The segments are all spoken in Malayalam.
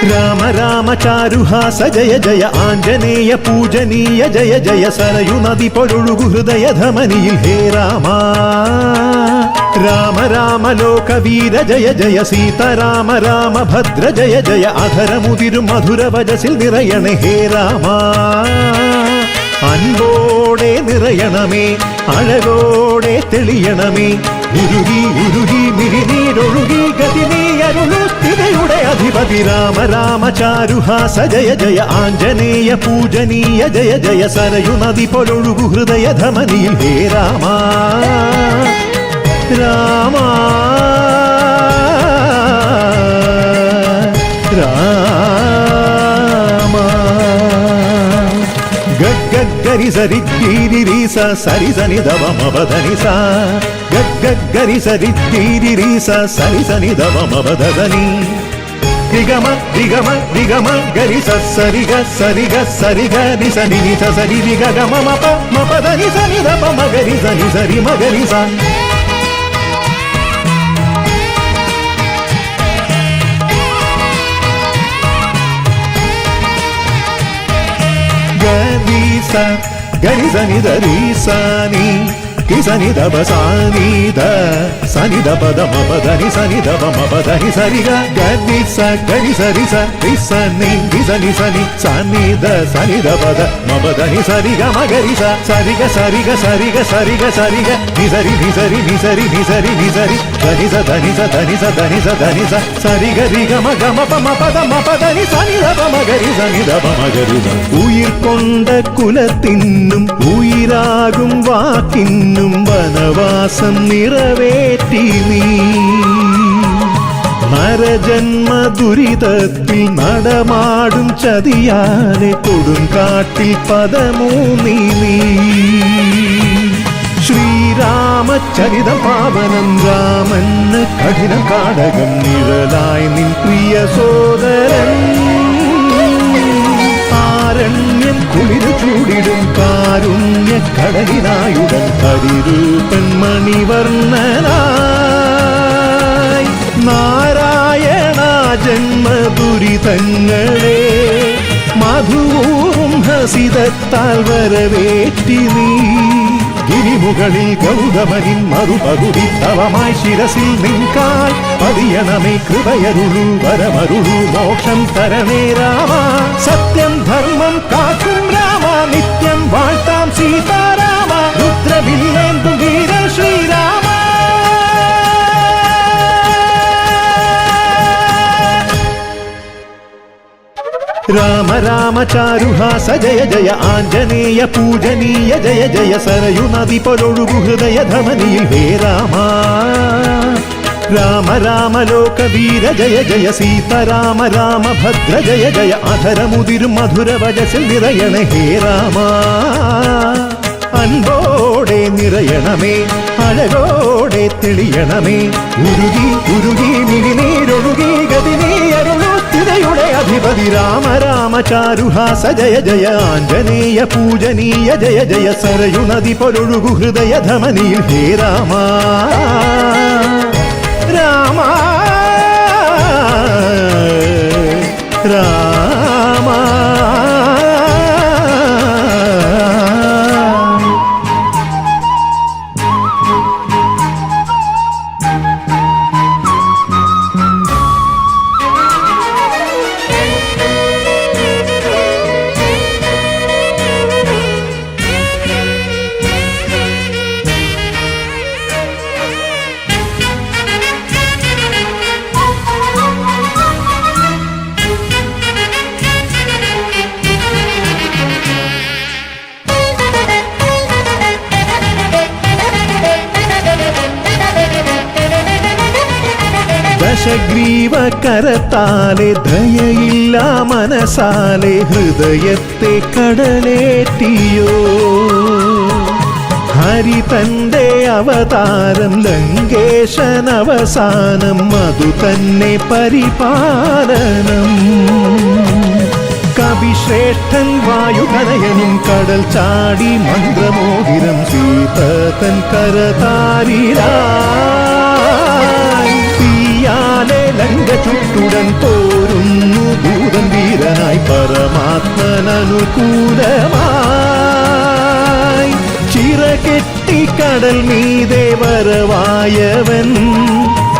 രാമ രാമ ചാരുഹാസ ജയ ജയ ആഞ്ജനേയ പൂജനീയ ജയ ജയ സരയു നദി പൊരുളുകു ഹൃദയ ധമനിയിൽ ഹേ രാമ രാമ രാമ ലോകവീര ജയ ജയ സീതാരാമ രാമ ഭദ്ര ജയ ജയ അധരമുതിരും മധുര വചസിൽ നിറയണേ ഹേ രാമ അൻപോടെ നിറയണമേ അഴകോടെ തെളിയണമേ ഉരുകി ഉരുകി മിഴിനീരൊഴുകി ഗതി നീ അരുളു സ്ഥിതിയുടെ അധിപതി രാമ രാമ ചാരുഹാസ ജയ ജയ ആഞ്ജനേയ പൂജനീയ ജയ ജയ സരയു നദി പൊരുളുകു ഹൃദയ ധമനിയിൽ ഹേ രാമ രാമ രാമ ഗരി സരി ഗിരി രി സ സരി സനി ധവ മപ ധനി സ ഗരി സരി ഗിരി രി സ സരി സനി ധവ മപ ധനി രിഗമ രിഗമ രിഗമ ഗരി സ സരി ഗ സരി ഗ സരി ഗ നി സ നി നി സ സരി രി ഗ ഗ മ മപ ധനി സനി ധപ മ ഗരി സനി സരി മ ഗരി സ ഗരി സനി ധരി സനി സനി ധപ സനി ധ സനി ധപ ധ മപ ധനി സനി ധപ മപ ധനി സരി ഗ ഗരി സ ഗരി സരി സ രി സനി രി സനി സനി സനി ധ സനി ധപ ധ മപ ധനി സരി ഗ മ ഗരി സ സരി ഗ സരി ഗ സരി ഗ സരി ഗ സരി ഗ നി സരി നി സരി നി സരി നി സരി നി സരി ധനി സ ധനി സ ധനി സ ധനി സ ധനി സ സരി ഗ രി ഗ മ പ മ പ ധ മ പ ധനി സനി ധപ മ ഗരി സനി ധപ മ ഗരി സ ഉയിർ കൊണ്ട കുലത്തിന്നും ഉയിരാകും വാക്കിന്നും വനവാസം നിറവേറ്റി നീ നരജന്മ ദുരിതത്തിൽ നടമാടും ചതിയാലെ കൊടുങ്കാട്ടിൽ പദമൂന്നി നീ ശ്രീരാമചരിതം പാവനം രാമന് കഠിന കാടകം നിഴലായി നിൻ പ്രിയ സോദരൻ ആരണ്യം കുളിരു ചൂടിടും കാരുണ്യ കടലിനായുടൻ ഹരിരൂപൻ മണിവർണ്ണനായി നാരായണ ജന്മ ദുരിതങ്ങളെ മധുവും ഹസിതത്താൽ വരവേറ്റി നീ ഗിരിമുകളിൽ ഗൗതമനിൻ മറുപകുതി തവമായി ശിരസിൽ നിൻകാൽ പതിയണമേ കൃപയരുളു വരമരുളു മോക്ഷം തരണേ രാമ സത്യം ധർമ്മം കാക്കും രാമ നിത്യം വാഴ്ത്താം സീതാരാമ രുദ്രവില്ലേന്തും വീര ശ്രീരാമ രാമ രാമ ചാരുഹാസ ജയ ജയ ആഞ്ജനേയ പൂജനീയ ജയ ജയ സരയു നദി പൊരുളുകു ഹൃദയ ധമനിയിൽ ഹേ രാമ രാമ രാമ ലോകവീര ജയ ജയ സീതാരാമ രാമ ഭദ്ര ജയ ജയ അധരമുതിരും മധുര വചസിൽ നിറയണേ ഹേ രാമ അൻപോടെ നിറയണമേ അഴകോടെ തെളിയണമേ ഉരുകി ഉരുകി മിഴിനീരൊഴുകി ഗതി നീ അരുളു സ്ഥിതിയുടെ അധിപതി രാമ രാമ ചാരുഹാസ ജയ ജയ ആഞ്ജനേയ പൂജനീയ ജയ ജയ സരയു നദി പൊരുളുകു ഹൃദയ ധമനിയിൽ ഹേ രാമ രാമ രാമ ദശഗ്രീവ കരത്താലെ ദയയില്ല മനസാലെ ഹൃദയത്തെ കടലേറ്റിയോ ഹരി തന്റെ അവതാരം ലങ്കേശൻ അവസാനം അതു തന്നെ പരിപാലനം കവിശ്രേഷ്ഠൻ വായുകനയനും കടൽ ചാടി മന്ത്രമോതിരം സീത തൻ കരതാരിലായി തീയാലെ ലങ്ക ചുട്ടുടൻ പോരുന്നു കടൽ മീതെ വരവായവൻ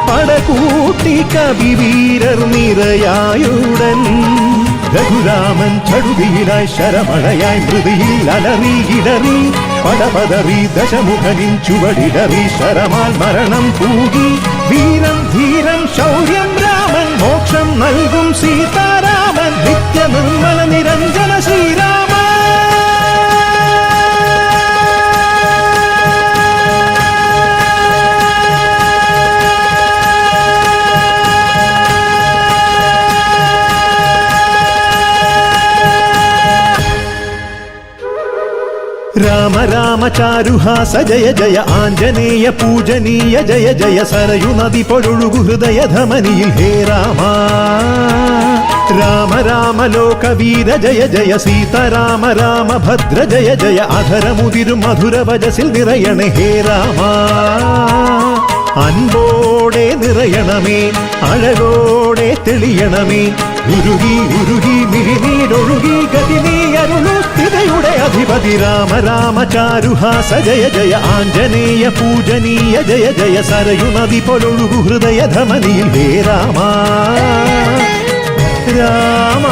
പടകൂട്ടി കവിവീരർ നിറയായുടൻ രഘുരാമൻ ചടുതിയിലായി ശരമഴയായി മൃതിയിൽ അലറി ഇടറി പടപതറി ദശമുഖനിൻ ചുവടിടറി ശരമാൽ മരണം പൂകി വീരം ധീരം ശൗര്യം രാമൻ മോക്ഷം നൽകും സീതാരാമൻ നിത്യ നിർമ്മല നിരഞ്ജന ശ്രീരാമൻ. രാമ രാമ ചാരുഹാസ ജയ ജയ ആഞ്ജനേയ പൂജനീയ ജയ ജയ സരയു നദി പൊഴുകു ഹൃദയ ധമനിയിൽ ഹേ രാമ. രാമ രാമ ലോകവീര ജയ ജയ സീതാരാമ രാമ ഭദ്ര ജയ ജയ അധരമുതിരും മധുര വചസിൽ നിറയണേ ഹേ രാമ. അൻപോടെ നിറയണമേ അഴകോടെ തെളിയണമേ ഉരുകി ഉരുകി മിഴിനീരൊഴുകി ഗതി നീ അരുളു സ്ഥിതയുടെ അധിപതി രാമ രാമ ചാരുഹാസ ജയ ജയ ആഞ്ജനേയ പൂജനീയ ജയ ജയ സരയു നദി പൊലൊഴുകു ഹൃദയ ധമനിയിൽ ഹേ രാമ രാമ.